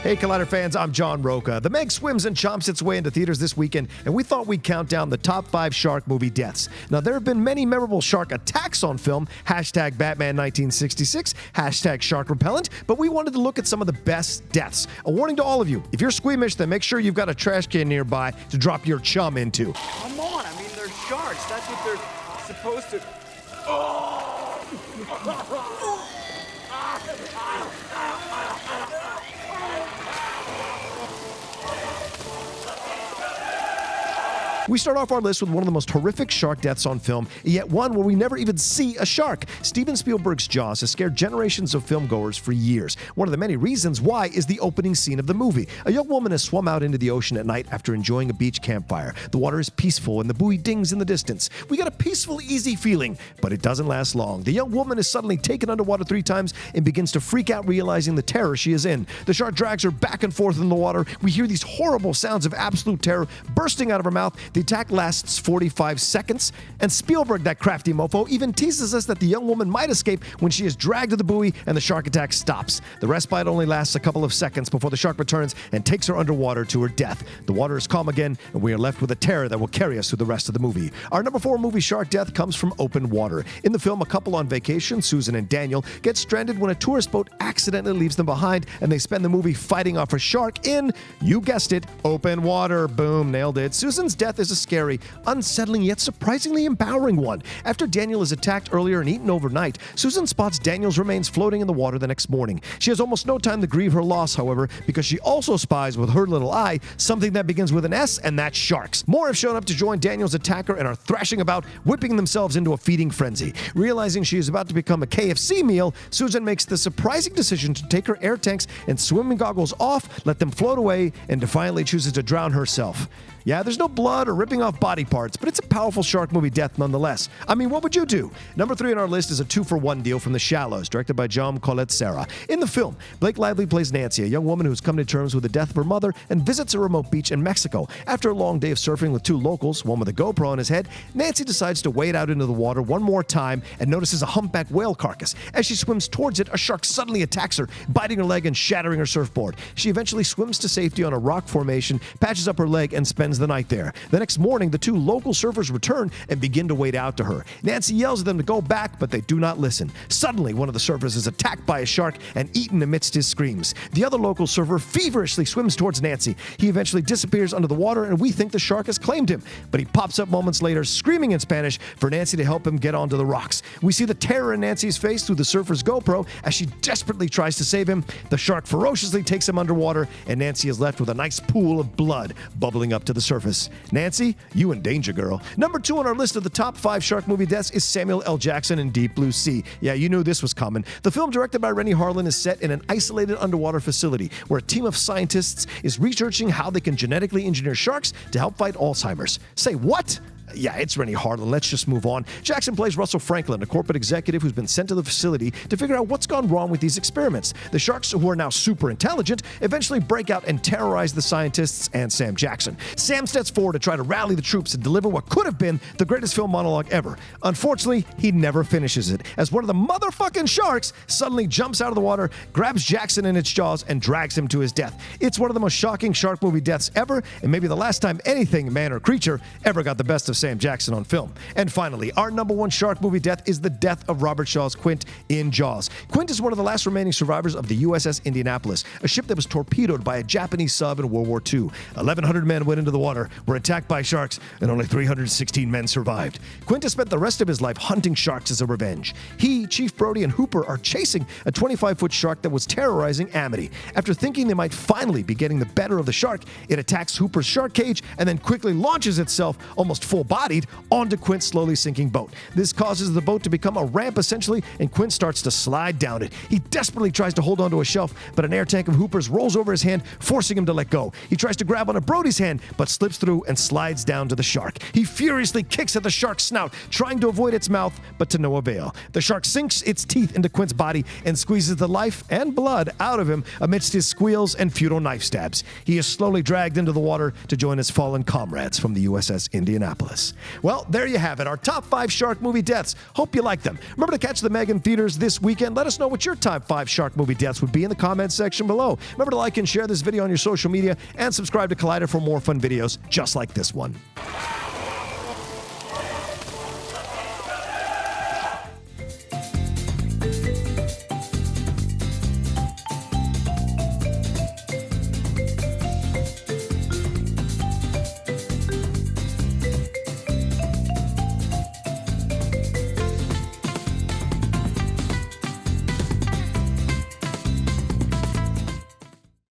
Hey, Collider fans, I'm John Roca. The Meg swims and chomps its way into theaters this weekend, and we thought we'd count down the top 5 shark movie deaths. Now, there have been many memorable shark attacks on film, hashtag Batman 1966, hashtag shark repellent, but we wanted to look at some of the best deaths. A warning to all of you, if you're squeamish, then make sure you've got a trash can nearby to drop your chum into. Come on, I mean, they're sharks. That's what they're supposed to... Oh! We start off our list with one of the most horrific shark deaths on film, yet one where we never even see a shark. Steven Spielberg's Jaws has scared generations of filmgoers for years. One of the many reasons why is the opening scene of the movie. A young woman has swum out into the ocean at night after enjoying a beach campfire. The water is peaceful and the buoy dings in the distance. We get a peaceful, easy feeling, but it doesn't last long. The young woman is suddenly taken underwater 3 times and begins to freak out, realizing the terror she is in. The shark drags her back and forth in the water. We hear these horrible sounds of absolute terror bursting out of her mouth. The attack lasts 45 seconds, and Spielberg, that crafty mofo, even teases us that the young woman might escape when she is dragged to the buoy and the shark attack stops. The respite only lasts a couple of seconds before the shark returns and takes her underwater to her death. The water is calm again, and we are left with a terror that will carry us through the rest of the movie. Our number 4 movie shark death comes from open water. In the film, a couple on vacation, Susan and Daniel, get stranded when a tourist boat accidentally leaves them behind, and they spend the movie fighting off a shark in, you guessed it, open water. Boom, nailed it. Susan's death is a scary, unsettling, yet surprisingly empowering one. After Daniel is attacked earlier and eaten overnight, Susan spots Daniel's remains floating in the water the next morning. She has almost no time to grieve her loss, however, because she also spies with her little eye something that begins with an S, and that's sharks. More have shown up to join Daniel's attacker and are thrashing about, whipping themselves into a feeding frenzy. Realizing she is about to become a KFC meal, Susan makes the surprising decision to take her air tanks and swimming goggles off, let them float away, and defiantly chooses to drown herself. Yeah, there's no blood or ripping off body parts, but it's a powerful shark movie death nonetheless. I mean, what would you do? Number 3 on our list is a 2-for-1 deal from The Shallows, directed by Jon Turtletaub. In the film, Blake Lively plays Nancy, a young woman who's come to terms with the death of her mother and visits a remote beach in Mexico. After a long day of surfing with 2 locals, one with a GoPro on his head, Nancy decides to wade out into the water one more time and notices a humpback whale carcass. As she swims towards it, a shark suddenly attacks her, biting her leg and shattering her surfboard. She eventually swims to safety on a rock formation, patches up her leg, and spends the night there. The next morning, the 2 local surfers return and begin to wade out to her. Nancy yells at them to go back, but they do not listen. Suddenly, one of the surfers is attacked by a shark and eaten amidst his screams. The other local surfer feverishly swims towards Nancy. He eventually disappears under the water, and we think the shark has claimed him, but he pops up moments later, screaming in Spanish for Nancy to help him get onto the rocks. We see the terror in Nancy's face through the surfer's GoPro as she desperately tries to save him. The shark ferociously takes him underwater, and Nancy is left with a nice pool of blood bubbling up to the surface. Nancy, you in danger, girl. Number 2 on our list of the top 5 shark movie deaths is Samuel L. Jackson in Deep Blue Sea. Yeah, you knew this was coming. The film, directed by Rennie Harlin, is set in an isolated underwater facility where a team of scientists is researching how they can genetically engineer sharks to help fight Alzheimer's. Say what? Yeah, it's Rennie Harlin. Let's just move on. Jackson plays Russell Franklin, a corporate executive who's been sent to the facility to figure out what's gone wrong with these experiments. The sharks, who are now super intelligent, eventually break out and terrorize the scientists and Sam Jackson. Sam steps forward to try to rally the troops and deliver what could have been the greatest film monologue ever. Unfortunately, he never finishes it, as one of the motherfucking sharks suddenly jumps out of the water, grabs Jackson in its jaws, and drags him to his death. It's one of the most shocking shark movie deaths ever, and maybe the last time anything, man or creature, ever got the best of Sam Jackson on film. And finally, our number 1 shark movie death is the death of Robert Shaw's Quint in Jaws. Quint is one of the last remaining survivors of the USS Indianapolis, a ship that was torpedoed by a Japanese sub in World War II. 1,100 men went into the water, were attacked by sharks, and only 316 men survived. Quint has spent the rest of his life hunting sharks as a revenge. He, Chief Brody, and Hooper are chasing a 25-foot shark that was terrorizing Amity. After thinking they might finally be getting the better of the shark, it attacks Hooper's shark cage and then quickly launches itself, almost full-bodied, onto Quint's slowly sinking boat. This causes the boat to become a ramp essentially, and Quint starts to slide down it. He desperately tries to hold onto a shelf, but an air tank of Hooper's rolls over his hand, forcing him to let go. He tries to grab onto Brody's hand, but slips through and slides down to the shark. He furiously kicks at the shark's snout, trying to avoid its mouth, but to no avail. The shark sinks its teeth into Quint's body and squeezes the life and blood out of him amidst his squeals and futile knife stabs. He is slowly dragged into the water to join his fallen comrades from the USS Indianapolis. us. Well, there you have it, our top 5 shark movie deaths. Hope you like them. Remember to catch the Meg in theaters this weekend. Let us know what your top 5 shark movie deaths would be in the comments section below. Remember to like and share this video on your social media and subscribe to Collider for more fun videos just like this one.